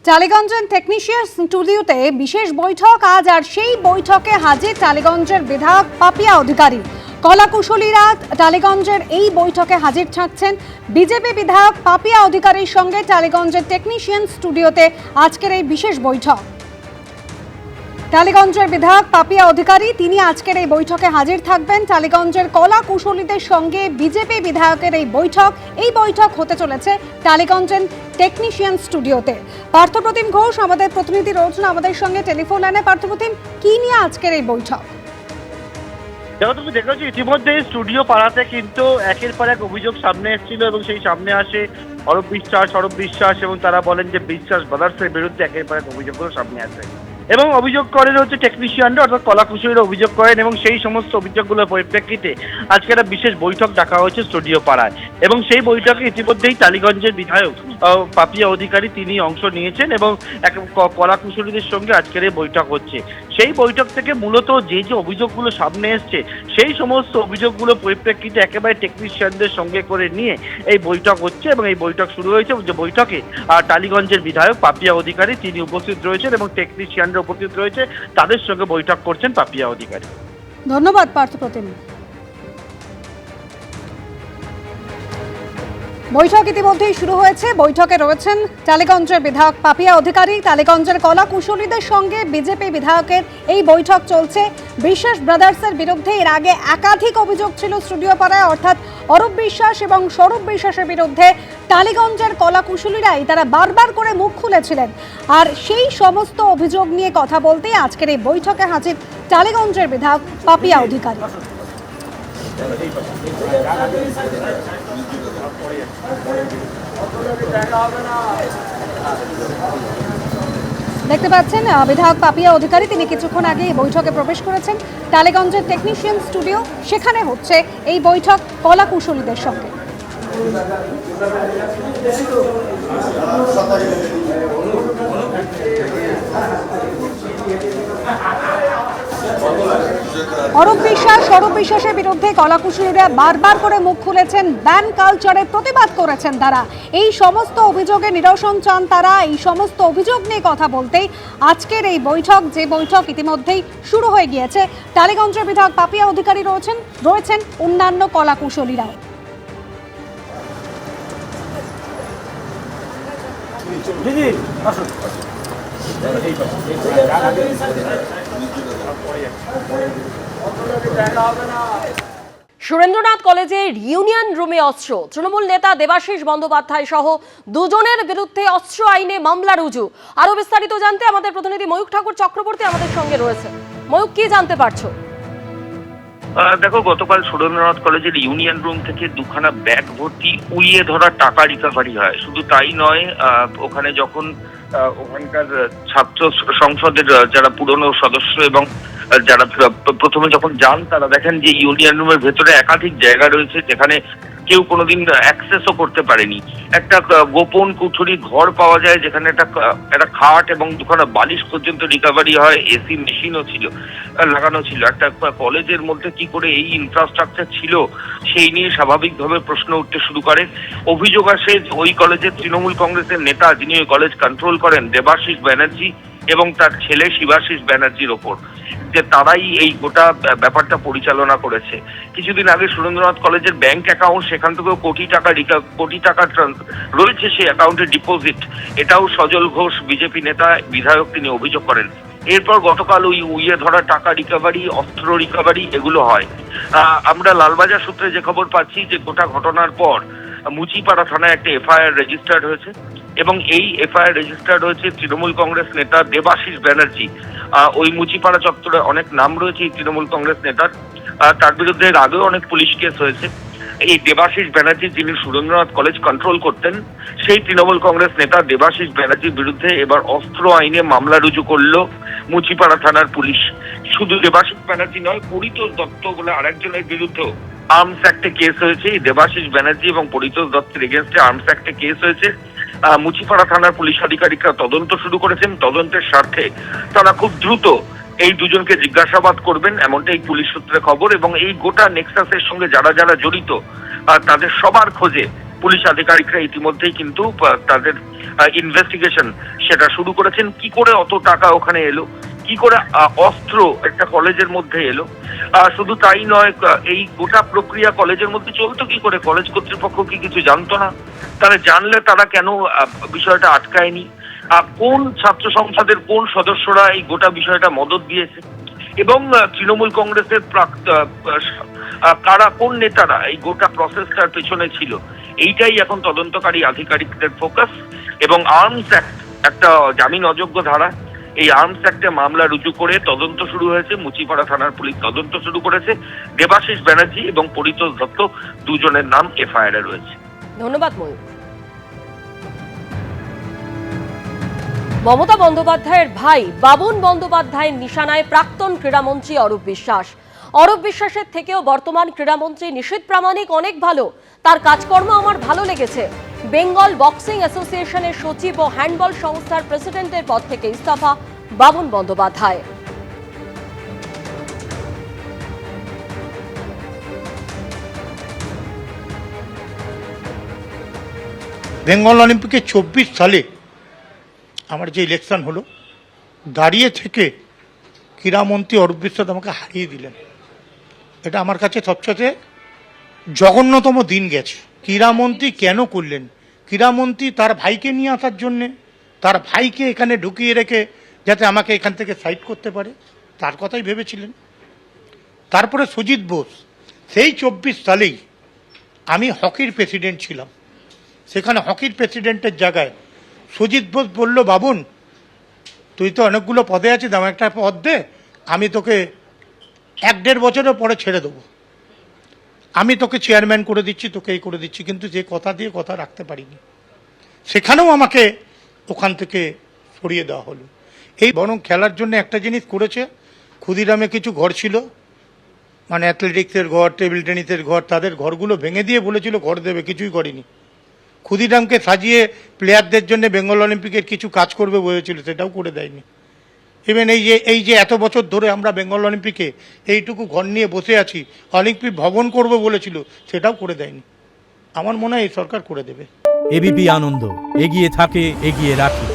টালিগঞ্জের technician স্টুডিওতে বিশেষ বৈঠক আজ, আর সেই বৈঠকে হাজির টালিগঞ্জের বিধায়ক পাপিয়া অধিকারী। কলাকুশলীরা টালিগঞ্জের এই বৈঠকে হাজির থাকছেন। বিজেপি বিধায়ক পাপিয়া অধিকারীর সঙ্গে টালিগঞ্জের টেকনিশিয়ান স্টুডিওতে আজকের এই বিশেষ বৈঠক। টালিগঞ্জের বিধায়ক পাপিয়া অধিকারী তিনি আজকের এই বৈঠকে হাজির থাকবেন। টালিগঞ্জের কলা কুশলীদের সঙ্গে বিজেপি বিধায়কের এই বৈঠক হতে চলেছে টালিগঞ্জের টেকনিশিয়ান স্টুডিওতে। পার্থপ্রতিম ঘোষ আমাদের প্রতিনিধি রয়েছেন আমাদের সঙ্গে টেলিফোন লাইনে। পার্থপ্রতিম, কি নিয়ে আজকের এই বৈঠক? দেখো, তুমি দেখেছো ইতিমধ্যে স্টুডিও পাড়াতে কিন্তু একের পর এক অভিযোগ সামনে এসেছিল এবং সেই সামনে আসে অরূপ বিশ্বাস এবং তারা বলেন যে বিশ্বাস ব্রাদার্সের বিরুদ্ধে একের পর এক অভিযোগগুলো সামনে আসে এবং অভিযোগ করেন হচ্ছে টেকনিশিয়ানরা অর্থাৎ কলাকুশলীরা অভিযোগ করেন এবং সেই সমস্ত অভিযোগগুলোর পরিপ্রেক্ষিতে আজকে একটা বিশেষ বৈঠক ডাকা হয়েছে স্টুডিও পাড়ায় এবং সেই বৈঠকে ইতিমধ্যেই টালিগঞ্জের বিধায়ক পাপিয়া অধিকারী তিনি অংশ নিয়েছেন এবং এক কলাকুশলীদের সঙ্গে আজকের এই বৈঠক হচ্ছে। সেই বৈঠক থেকে মূলত যে অভিযোগগুলো সামনে এসছে সেই সমস্ত অভিযোগগুলো পরিপ্রেক্ষিতে একেবারে টেকনিশিয়ানদের সঙ্গে করে নিয়ে এই বৈঠক হচ্ছে এবং এই বৈঠক শুরু হয়েছে। যে বৈঠকে টালিগঞ্জের বিধায়ক পাপিয়া অধিকারী তিনি উপস্থিত রয়েছেন এবং টেকনিশিয়ানরা উপস্থিত রয়েছে, তাদের সঙ্গে বৈঠক করছেন পাপিয়া অধিকারী। ধন্যবাদ পার্থপ্রতিম। বৈঠক ইতিমধ্যেই শুরু হয়েছে। বৈঠকে রয়েছেন টালিগঞ্জের বিধায়ক পাপিয়া অধিকারী। টালিগঞ্জের কলা কুশলীদের সঙ্গে বিজেপি বিধায়কের এই বৈঠক চলছে। বিশ্বাস ব্রাদার্সের বিরুদ্ধে এর আগে একাধিক অভিযোগ ছিল স্টুডিও পাড়ায়, অর্থাৎ অরূপ বিশ্বাস এবং স্বরূপ বিশ্বাসের বিরুদ্ধে টালিগঞ্জের কলা কুশলীরাই তারা বারবার করে মুখ খুলেছিলেন। আর সেই সমস্ত অভিযোগ নিয়ে কথা বলতেই আজকের এই বৈঠকে হাজির টালিগঞ্জের বিধায়ক পাপিয়া অধিকারী। দেখতে পাচ্ছেন বিধায়ক পাপিয়া অধিকারী তিনি কিছুক্ষণ আগে এই বৈঠকে প্রবেশ করেছেন। টালিগঞ্জের টেকনিশিয়ান স্টুডিও, সেখানে হচ্ছে এই বৈঠক কলা কুশলীদের সঙ্গে। অরূপ বিশ্বাসের বিরুদ্ধে কলাকুশলীরা বারবার করে মুখ খুলেছেন, ব্যান কালচারের প্রতিবাদ করেছেন তারা। এই সমস্ত অভিযোগে নিরসন চান তারা। এই সমস্ত অভিযোগ নিয়ে কথা বলতেই আজকের এই বৈঠক, যে বৈঠক ইতিমধ্যেই শুরু হয়ে গিয়েছে। টালিগঞ্জের বিধায়ক পাপিয়া অধিকারী রয়েছেন অন্যান্য কলাকুশলীরাও। সুরেন্দ্রনাথ কলেজের ইউনিয়ন রুমে অস্ত্র, তৃণমূল নেতা দেবাশিস বন্দ্যোপাধ্যায় সহ দুজনের বিরুদ্ধে অস্ত্র আইনে মামলা রুজু। আরো বিস্তারিত জানতে আমাদের প্রতিনিধি ময়ূক ঠাকুর চক্রবর্তী আমাদের সঙ্গে রয়েছে। ময়ূক, কি জানতে পারছো? দেখো, গতকাল সুরেন্দ্রনাথ কলেজের ইউনিয়ন রুম থেকে দুখানা ব্যাগ ভর্তি উড়িয়ে ধরা টাকা রিকভারি হয়। শুধু তাই নয়, ওখানে যখন ওখানকার ছাত্র সংসদের যারা পুরনো সদস্য এবং যারা প্রথমে যখন যান তারা দেখেন যে ইউনিয়ন রুমের ভেতরে একাধিক জায়গা রয়েছে যেখানে কেউ কোনোদিন অ্যাক্সেসও করতে পারেনি। একটা গোপন কুঠুরি ঘর পাওয়া যায় যেখানে একটা খাট এবং দুখানা বালিশ পর্যন্ত রিকভারি হয়। এসি মেশিনও ছিল লাগানো ছিল। একটা কলেজের মধ্যে কি করে এই ইনফ্রাস্ট্রাকচার ছিল সেই নিয়ে স্বাভাবিকভাবে প্রশ্ন উঠতে শুরু করে। অভিযোগ আসে ওই কলেজের তৃণমূল কংগ্রেসের নেতা যিনি ওই কলেজ কন্ট্রোল করেন দেবাশিস ব্যানার্জি এবং তার ছেলে শিবাশিস ব্যানার্জির ওপর, যে তারাই এই গোটা ব্যাপারটা পরিচালনা করেছে। কিছুদিন আগে সুরেন্দ্রনাথ কলেজের ব্যাংক অ্যাকাউন্ট, সেখান থেকেও কোটি টাকা রয়েছে সেই অ্যাকাউন্টে ডিপোজিট। এটাও সজল ঘোষ বিজেপি নেতা বিধায়ক তিনি অভিযোগ করেন। এরপর গতকাল ওই উইয়ে ধরা টাকা রিকভারি, অস্ত্র রিকভারি এগুলো হয়। আমরা লালবাজার সূত্রে যে খবর পাচ্ছি যে গোটা ঘটনার পর মুচিপাড়া থানায় একটা এফআইআর রেজিস্টার্ড হয়েছে এবং এই এফআইআর রেজিস্টার্ড হয়েছে তৃণমূল কংগ্রেস নেতা দেবাশিস ব্যানার্জি। ওই মুচিপাড়া চত্বরে অনেক নাম রয়েছে এই তৃণমূল কংগ্রেস নেতার। তার বিরুদ্ধে আগেও অনেক পুলিশ কেস হয়েছে। এই দেবাশিস ব্যানার্জি যিনি সুরেন্দ্রনাথ কলেজ কন্ট্রোল করতেন, সেই তৃণমূল কংগ্রেস নেতা দেবাশিস ব্যানার্জির বিরুদ্ধে এবার অস্ত্র আইনে মামলা রুজু করলো মুচিপাড়া থানার পুলিশ। শুধু দেবাশিস ব্যানার্জি নয়, পরিতোষ দত্ত বলে আরেকজনের বিরুদ্ধেও আর্মস অ্যাক্টে কেস হয়েছে। দেবাশিস ব্যানার্জি এবং পরিতোষ দত্তের এগেনস্টে আর্মস অ্যাক্টে কেস হয়েছে। মুচিপাড়া থানার পুলিশ আধিকারিকরা তদন্ত শুরু করেছেন। তদন্তের স্বার্থে তারা খুব দ্রুত এই দুজনকে জিজ্ঞাসাবাদ করবেন, এমনটাই পুলিশ সূত্রে খবর। এবং এই গোটা নেক্সাসের সঙ্গে যারা যারা জড়িত তাদের সবার খোঁজে পুলিশ আধিকারিকরা ইতিমধ্যেই কিন্তু তাদের ইনভেস্টিগেশন সেটা শুরু করেছেন। কি করে অত টাকা ওখানে এলো, কি করে অস্ত্র একটা কলেজের মধ্যে এলো, শুধু তাই নয়, এই গোটা প্রক্রিয়া কলেজের মধ্যে চলতো কি করে? কলেজ কর্তৃপক্ষ কি কিছু জানতো না? তারা জানলে তারা কেন বিষয়টা আটকায়নি? কোন ছাত্র সংসদের কোন সদস্যরা এই গোটা বিষয়টা মদত দিয়েছে, এবং তৃণমূল কংগ্রেসের কারা, কোন নেতারা এই গোটা প্রসেসটার পেছনে ছিল, এইটাই এখন তদন্তকারী আধিকারিকদের ফোকাস। এবং আর্মস অ্যাক্ট, একটা জামিন অযোগ্য ধারা, এই আর্মস অ্যাক্টে মামলা রুজু করে তদন্ত শুরু হয়েছে। মুচিপাড়া থানার পুলিশ তদন্ত শুরু করেছে। দেবাশিস ব্যানার্জি এবং পরিতোষ দত্ত দুজনের নাম এফআইআর এ রয়েছে। ধন্যবাদ ময়ূর। মমতা বন্দ্যোপাধ্যায়ের ভাই বাবুন বন্দ্যোপাধ্যায়ের নিশানায় প্রাক্তন ক্রীড়ামন্ত্রী অরূপ বিশ্বাস। অরূপ বিশ্বাসের থেকেও বর্তমান ক্রীড়ামন্ত্রী নিশীথ প্রামাণিক অনেক ভালো, তার কাজকর্ম আমার ভালো লেগেছে। বেঙ্গল বক্সিং অ্যাসোসিয়েশনের সচিব ও হ্যান্ডবল সংস্থার প্রেসিডেন্টের পদ থেকে ইস্তফা বাবুন বন্দ্যোপাধ্যায়। বেঙ্গল অলিম্পিকে 24 সালে আমার যে ইলেকশন হলো, দাঁড়িয়ে থেকে ক্রীড়ামন্ত্রী অরূপ বিশ্বাস আমাকে হারিয়ে দিলেন। এটা আমার কাছে সবচেয়ে জঘন্যতম দিন গেছে। ক্রীড়ামন্ত্রী কেন করলেন? ক্রীড়ামন্ত্রী তার ভাইকে নিয়ে আসার জন্যে, তার ভাইকে এখানে ঢুকিয়ে রেখে যাতে আমাকে এখান থেকে সাইড করতে পারে, তার কথাই ভেবেছিলেন। তারপরে সুজিত বোস, সেই 24 সালেই আমি হকির প্রেসিডেন্ট ছিলাম। সেখানে হকির প্রেসিডেন্টের জায়গায় সুজিত বোস বলল, বাবুন তুই তো অনেকগুলো পদে আছিস, আমার একটা পদ দে, আমি তোকে 1-1.5 বছরের পরে ছেড়ে দেবো, আমি তোকে চেয়ারম্যান করে দিচ্ছি, তোকে এই করে দিচ্ছি। কিন্তু যে কথা দিয়ে কথা রাখতে পারিনি, সেখানেও আমাকে ওখান থেকে সরিয়ে দেওয়া হলো। এই বরং খেলার জন্য একটা জিনিস করেছে, ক্ষুদিরামে কিছু ঘর ছিল, মানে অ্যাথলেটিক্সের ঘর, টেবিল টেনিসের ঘর, তাদের ঘরগুলো ভেঙে দিয়ে বলেছিল ঘর দেবে, কিছুই করেনি। ক্ষুদিরামকে সাজিয়ে প্লেয়ারদের জন্য বেঙ্গল অলিম্পিকের কিছু কাজ করবে বলেছিল, সেটাও করে দেয়নি। ইভেন এই যে এত বছর ধরে আমরা বেঙ্গল অলিম্পিকে এইটুকু ঘর নিয়ে বসে আছি, অলিম্পিক ভবন করবে বলেছিল, সেটাও করে দেয়নি। আমার মনে হয় এই সরকার করে দেবে। এবিপি আনন্দ, এগিয়ে থাকে, এগিয়ে রাখে।